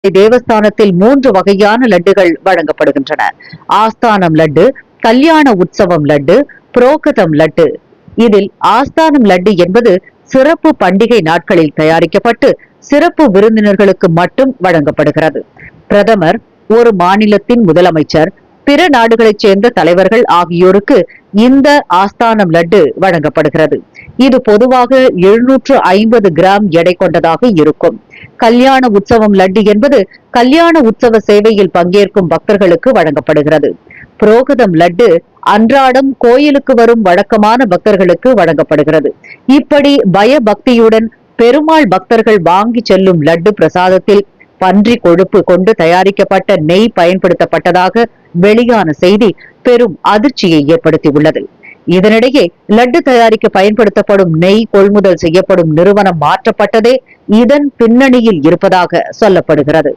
தேவஸ்தானத்தில் 3 வகையான லட்டுகள் வழங்கப்படுகின்றன. ஆஸ்தானம் லட்டு, கல்யாண உற்சவம் லட்டு, புரோகதம் லட்டு. இதில் ஆஸ்தானம் லட்டு என்பது சிறப்பு பண்டிகை நாட்களில் தயாரிக்கப்பட்டு சிறப்பு விருந்தினர்களுக்கு மட்டும் வழங்கப்படுகிறது. பிரதமர், ஒரு மாநிலத்தின் முதலமைச்சர், பிற நாடுகளைச் சேர்ந்த தலைவர்கள் ஆகியோருக்கு இந்த ஆஸ்தானம் லட்டு வழங்கப்படுகிறது. இது பொதுவாக 750 கிராம் எடை கொண்டதாக இருக்கும். கல்யாண உற்சவம் லட்டு என்பது கல்யாண உற்சவ சேவையில் பங்கேற்கும் பக்தர்களுக்கு வழங்கப்படுகிறது. புரோகதம் லட்டு அன்றாடம் கோயிலுக்கு வரும் வழக்கமான பக்தர்களுக்கு வழங்கப்படுகிறது. இப்படி பயபக்தியுடன் பெருமாள் பக்தர்கள் வாங்கி செல்லும் லட்டு பிரசாதத்தில் பன்றி கொழுப்பு கொண்டு தயாரிக்கப்பட்ட நெய் பயன்படுத்தப்பட்டதாக வெளியான செய்தி பெரும் அதிர்ச்சியை ஏற்படுத்தியுள்ளது. இதனிடையே லட்டு தயாரிக்க பயன்படுத்தப்படும் நெய் கொள்முதல் செய்யப்படும் நிறுவனம் மாற்றப்பட்டதே இதன் பின்னணியில் இருப்பதாக சொல்லப்படுகிறது.